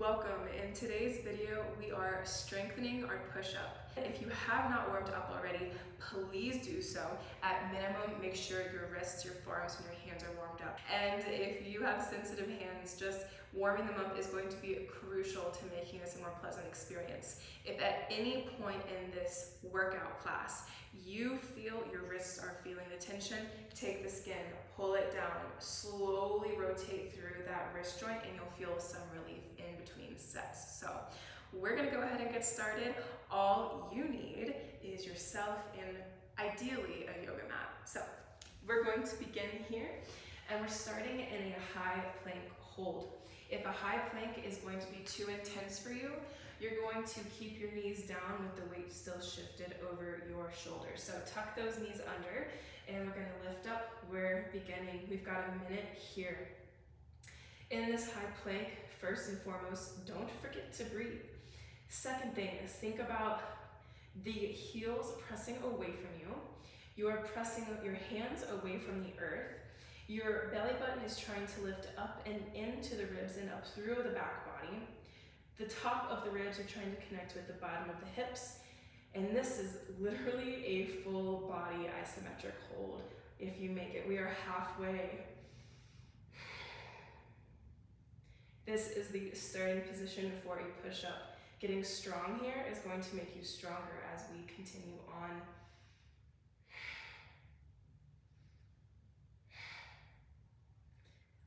Welcome. In today's video, we are strengthening our push-up. If you have not warmed up already, please do so. At minimum, make sure your wrists, your forearms, and your hands are warmed up. And if you have sensitive hands, just warming them up is going to be crucial to making this a more pleasant experience. If at any point in this workout class, you feel your wrists are feeling the tension, take the skin, pull it down, slowly rotate through that wrist joint, and you'll feel some relief in between sets. So we're gonna go ahead and get started. All you need is yourself and ideally a yoga mat. So we're going to begin here, and we're starting in a high plank hold. If a high plank is going to be too intense for you, you're going to keep your knees down with the weight still shifted over your shoulders. So tuck those knees under, and we're gonna lift up. We're beginning. We've got a minute here. In this high plank, first and foremost, don't forget to breathe. Second thing is think about the heels pressing away from you. You are pressing your hands away from the earth. Your belly button is trying to lift up and into the ribs and up through the back body. The top of the ribs are trying to connect with the bottom of the hips. And this is literally a full body isometric hold. If you make it, we are halfway. This is the starting position for a push-up. Getting strong here is going to make you stronger as we continue on.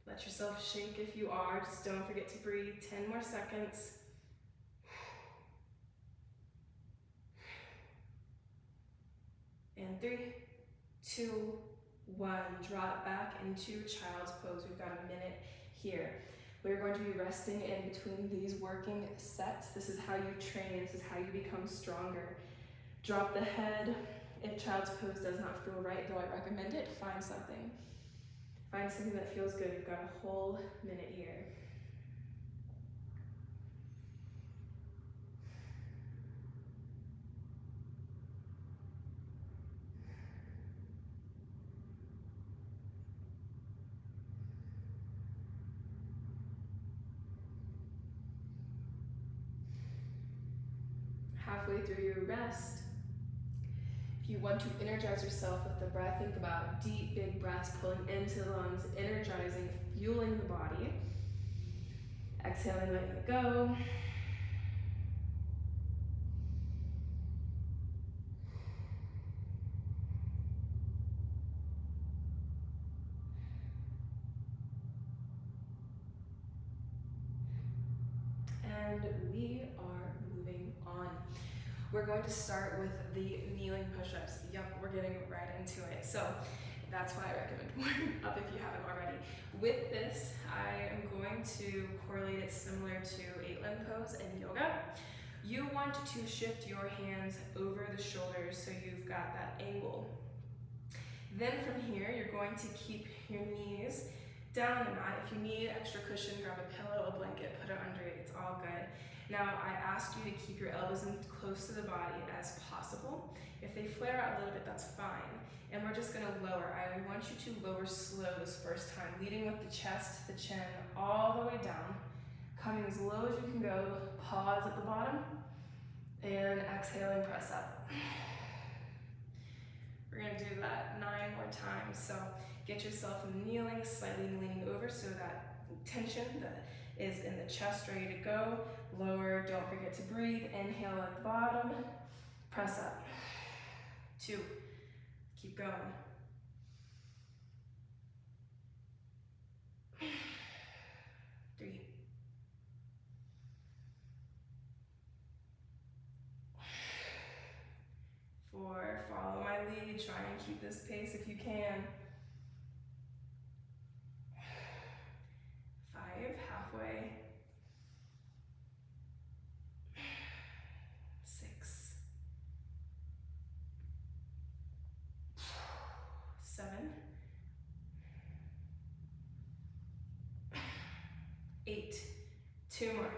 Let yourself shake if you are. Just don't forget to breathe. 10 more seconds. And 3, 2, 1. Draw it back into child's pose. We've got a minute here. We're going to be resting in between these working sets. This is how you train. This is how you become stronger. Drop the head. If child's pose does not feel right, though I recommend it, find something. Find something that feels good. We've got a whole minute here. Halfway through your rest, if you want to energize yourself with the breath, think about deep, big breaths pulling into the lungs, energizing, fueling the body. Exhaling, letting it go. And we are moving on. We're going to start with the kneeling push-ups. Yep, we're getting right into it. So that's why I recommend warming up if you haven't already. With this, I am going to correlate it similar to 8-limb pose in yoga. You want to shift your hands over the shoulders so you've got that angle. Then from here, you're going to keep your knees down on the mat. If you need extra cushion, grab a pillow, a blanket, put it under it, it's all good. Now, I ask you to keep your elbows in close to the body as possible. If they flare out a little bit, that's fine. And we're just gonna lower. I want you to lower slow this first time, leading with the chest, the chin, all the way down. Coming as low as you can go, pause at the bottom, and exhaling, press up. We're gonna do that 9 more times. So get yourself kneeling, slightly leaning over so that tension that is in the chest ready to go. Lower, don't forget to breathe. Inhale at the bottom, press up. 2, keep going. 3. 4, follow my lead, try and keep this pace if you can. 5, halfway. 6, 7, 8, 2 more.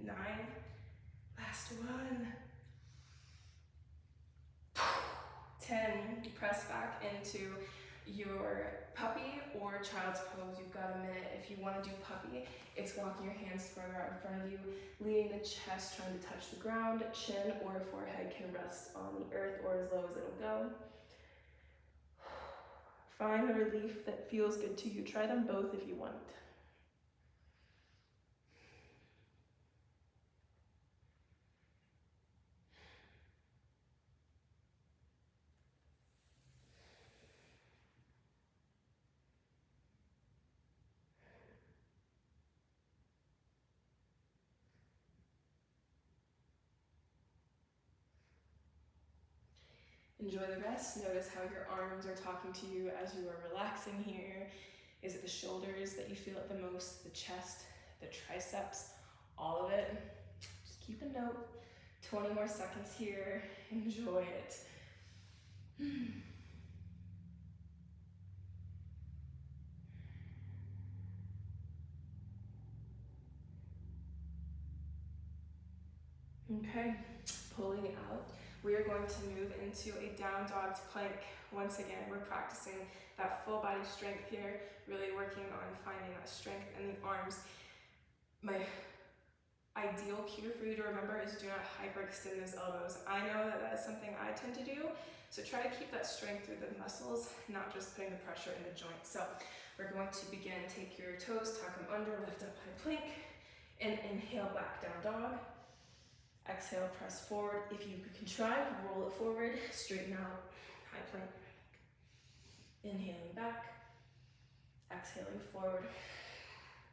9, last one. 10, press back into your puppy or child's pose. You've got a minute If you want to do puppy, it's walking your hands further out in front of you, leaning the chest, trying to touch the ground. Chin or forehead can rest on the earth or as low as it'll go. Find the relief that feels good to you. Try them both if you want. Enjoy the rest. Notice how your arms are talking to you as you are relaxing here. Is it the shoulders that you feel it the most, the chest, the triceps, all of it? Just keep a note. 20 more seconds here. Enjoy it. Okay, pulling out. We are going to move into a down dog to plank. Once again, we're practicing that full body strength here, really working on finding that strength in the arms. My ideal cue for you to remember is do not hyperextend those elbows. I know that that's something I tend to do, so try to keep that strength through the muscles, not just putting the pressure in the joint. So we're going to begin, take your toes, tuck them under, lift up high plank, and inhale back down dog. Exhale, press forward. If you can try, roll it forward, straighten out, high plank. Inhaling back, exhaling forward.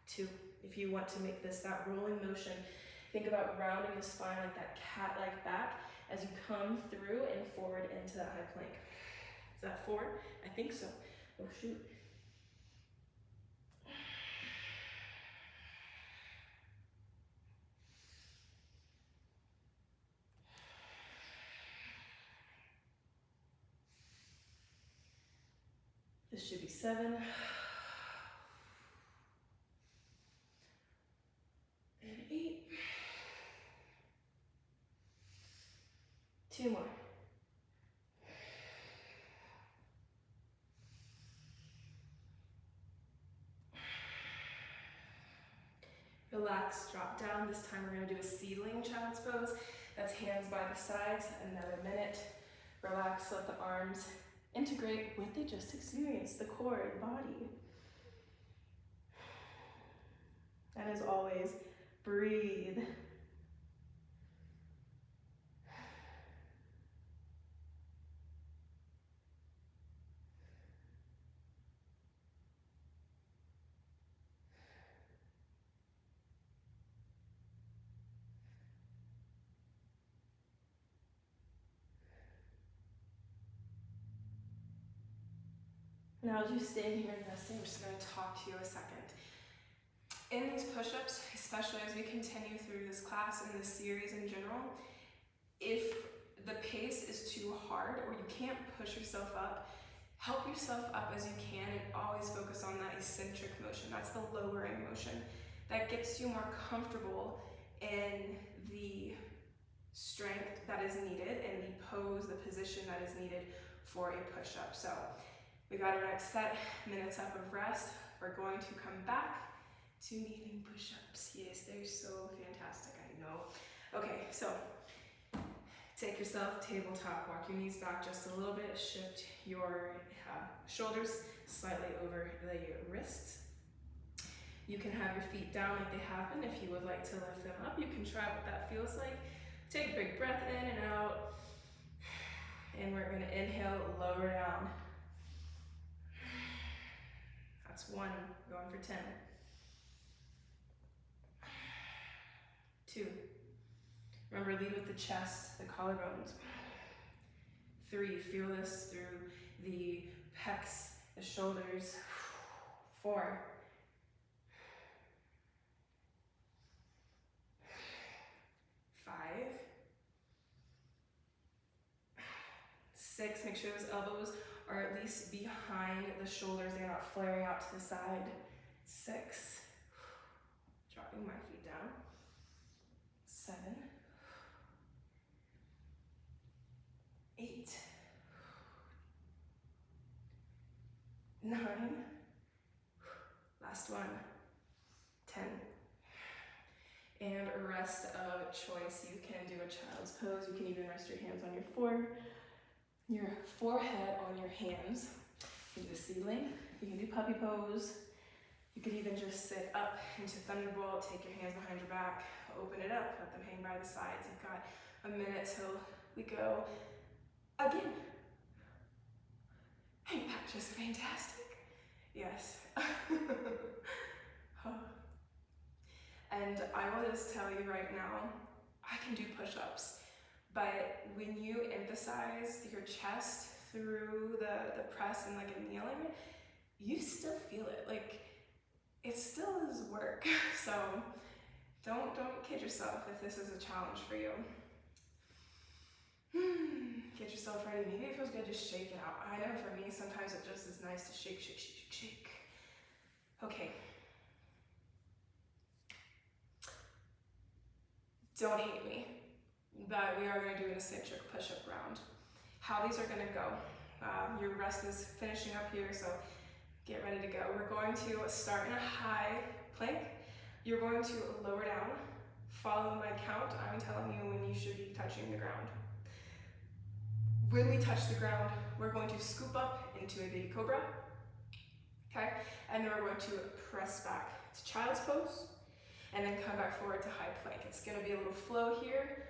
2. If you want to make this that rolling motion, think about rounding the spine like that cat-like back as you come through and forward into that high plank. Is that 4? I think so. Oh shoot. This should be 7. And 8. 2 more. Relax, drop down. This time we're going to do a seedling child's pose. That's hands by the sides. Another minute. Relax, let the arms integrate what they just experienced, the core and body. And as always, breathe. Now as you stay here and resting, I'm just going to talk to you a second. In these push-ups, especially as we continue through this class and this series in general, if the pace is too hard or you can't push yourself up, help yourself up as you can and always focus on that eccentric motion. That's the lowering motion. That gets you more comfortable in the strength that is needed and the pose, the position that is needed for a push-up. So we got our next set, minutes up of rest. We're going to come back to kneeling push-ups. Yes, they're so fantastic, I know. Okay, so take yourself tabletop, walk your knees back just a little bit, shift your shoulders slightly over the wrists. You can have your feet down like they have been. If you would like to lift them up, you can try what that feels like. Take a big breath in and out. And we're gonna inhale, lower down. That's 1, going for 10. 2. Remember, lead with the chest, the collarbones. 3, feel this through the pecs, the shoulders. 4. 5. 6, make sure those elbows are at least behind the shoulders, they're not flaring out to the side. 6. Dropping my feet down. 7. 8. 9. Last one. 10. And rest of choice. You can do a child's pose. You can even rest your hands on your forehead on your hands. You can do the ceiling. You can do puppy pose. You could even just sit up into thunderbolt, take your hands behind your back, open it up, let them hang by the sides. You've got a minute till we go again. Ain't that just fantastic? Yes. And I will just tell you right now, I can do push-ups, but when you emphasize your chest through the press and like a kneeling, you still feel it. Like, it still is work. So don't kid yourself if this is a challenge for you. Get yourself ready. Maybe it feels good, just shake it out. I know for me, sometimes it just is nice to shake, shake, shake, shake, shake. Okay. Don't hate me, but we are going to do an eccentric push-up round. How these are going to go. Your rest is finishing up here, so get ready to go. We're going to start in a high plank. You're going to lower down. Follow my count. I'm telling you when you should be touching the ground. When we touch the ground, we're going to scoop up into a baby cobra. Okay? And then we're going to press back to child's pose. And then come back forward to high plank. It's gonna be a little flow here.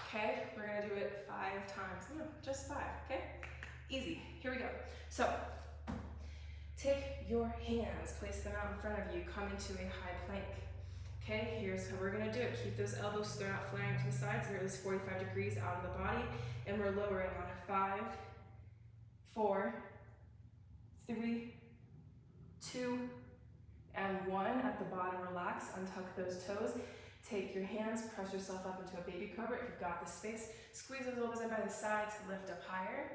Okay, we're gonna do it 5 times. No, just 5, okay? Easy, here we go. So, take your hands, place them out in front of you, come into a high plank. Okay, here's how we're gonna do it. Keep those elbows so they're not flaring to the sides. They're at least 45 degrees out of the body. And we're lowering on a 5, 4, 3, 2, and 1. At the bottom, relax, untuck those toes. Take your hands, press yourself up into a baby cobra if you've got the space. Squeeze those elbows in by the sides, lift up higher.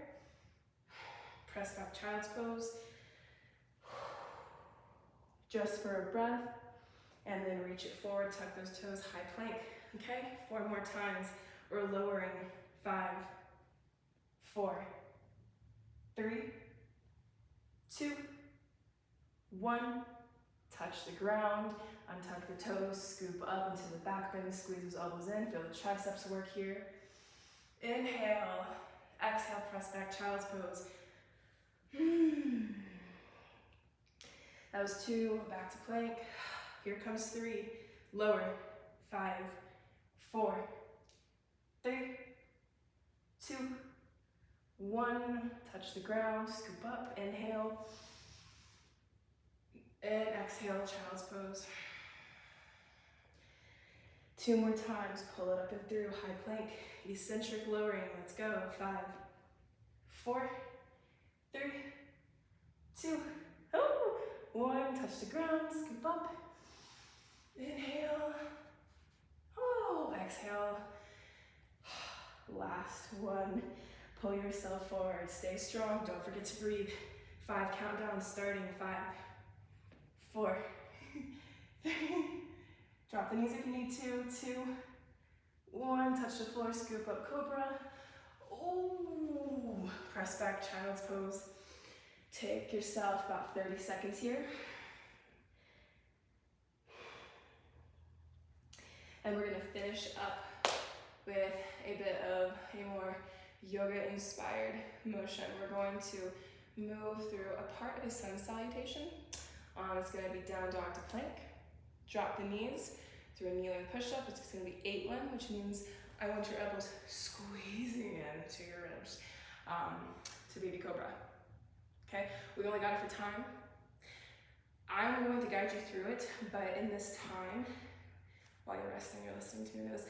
Press back child's pose. Just for a breath. And then reach it forward, tuck those toes, high plank. Okay, 4 more times. We're lowering. 5, 4, 3, 2, 1. Touch the ground, untuck the toes, scoop up into the back bend, squeeze those elbows in, feel the triceps work here. Inhale, exhale, press back, child's pose. That was 2, back to plank. Here comes 3, lower, 5, 4, 3, 2, 1. Touch the ground, scoop up, inhale. And exhale, child's pose. 2 more times, pull it up and through, high plank, eccentric lowering, let's go. 5, 4, 3, 2, 1, touch the ground, scoop up, inhale, exhale, last one, pull yourself forward, stay strong, don't forget to breathe. 5 countdown starting, 5, 4, 3, drop the knees if you need to, 2, 1, touch the floor, scoop up cobra. Ooh, press back child's pose. Take yourself about 30 seconds here. And we're gonna finish up with a bit of a more yoga inspired motion. We're going to move through a part of a sun salutation. It's going to be down dog to plank. Drop the knees through a kneeling push-up. It's going to be 8-1, which means I want your elbows squeezing into your ribs to baby cobra. Okay, we only got it for time. I'm going to guide you through it, but in this time, while you're resting, you're listening to your nose.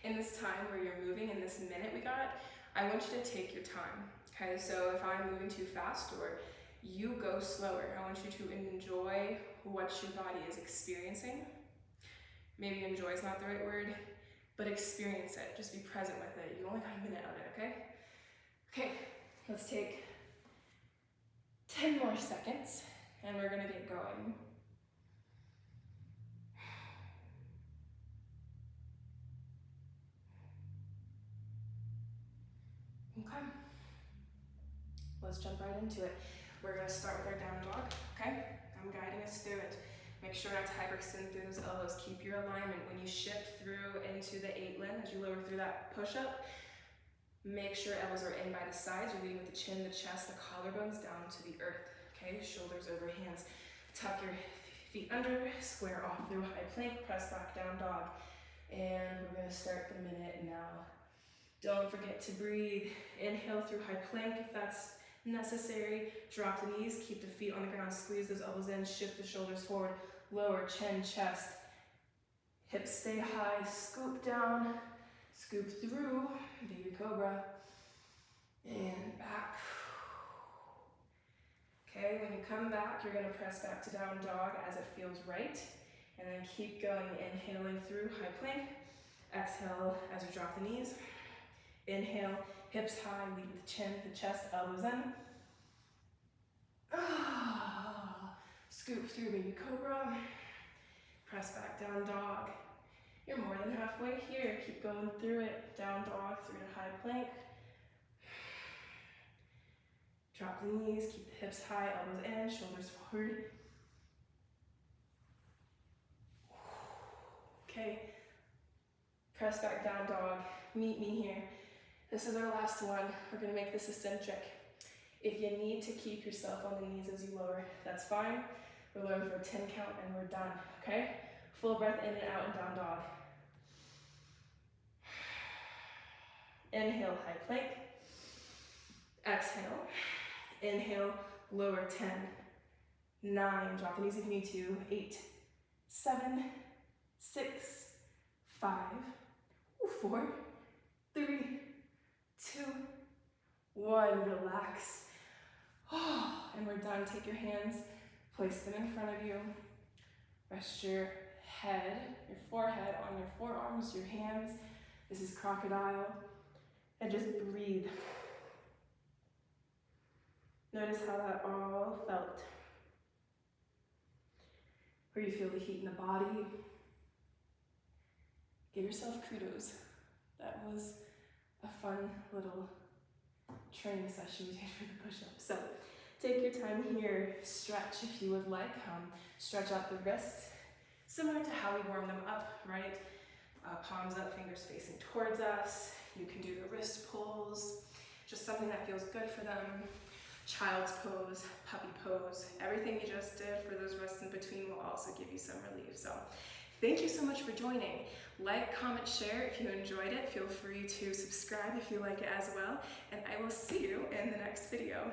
In this time where you're moving, in this minute we got, I want you to take your time. Okay, so if I'm moving too fast or you go slower, I want you to enjoy what your body is experiencing. Maybe enjoy is not the right word, but experience it. Just be present with it. You only got a minute of it, okay? Okay, let's take 10 more seconds and we're gonna get going. Okay, let's jump right into it. We're gonna start with our down dog, okay? I'm guiding us through it. Make sure not to hyperextend through those elbows. Keep your alignment. When you shift through into the 8 limb, as you lower through that push-up, make sure elbows are in by the sides. You're leading with the chin, the chest, the collarbones down to the earth. Okay, shoulders over hands. Tuck your feet under, square off through high plank, press back down dog. And we're gonna start the minute now. Don't forget to breathe. Inhale through high plank if that's necessary. Drop the knees, keep the feet on the ground, squeeze those elbows in, shift the shoulders forward, lower chin, chest. Hips stay high, scoop down, scoop through, baby cobra, and back. Okay, when you come back, you're gonna press back to down dog as it feels right, and then keep going, inhaling through high plank. Exhale as you drop the knees. Inhale, hips high, lead with the chin, the chest, elbows in. Scoop through baby cobra. Press back down dog. You're more than halfway here. Keep going through it. Down dog through to high plank. Drop the knees, keep the hips high, elbows in, shoulders forward. Okay, press back down dog. Meet me here. This is our last one. We're gonna make this eccentric. If you need to keep yourself on the knees as you lower, that's fine. We're lowering for a 10 count and we're done, okay? Full breath in and out and down dog. Inhale, high plank. Exhale. Inhale, lower 10, 9, drop the knees if you need to, 8, 7, 6, 5, 4, 3, 2, 1, relax. And we're done. Take your hands, place them in front of you. Rest your head, your forehead on your forearms, your hands. This is crocodile. And just breathe. Notice how that all felt. Where you feel the heat in the body. Give yourself kudos. That was a fun little training session we did for the push-up. So take your time here, stretch if you would like. Stretch out the wrists, similar to how we warm them up, right? Palms up, fingers facing towards us. You can do the wrist pulls, just something that feels good for them. Child's pose, puppy pose, everything you just did for those rests in between will also give you some relief. So thank you so much for joining. Like, comment, share if you enjoyed it. Feel free to subscribe if you like it as well. And I will see you in the next video.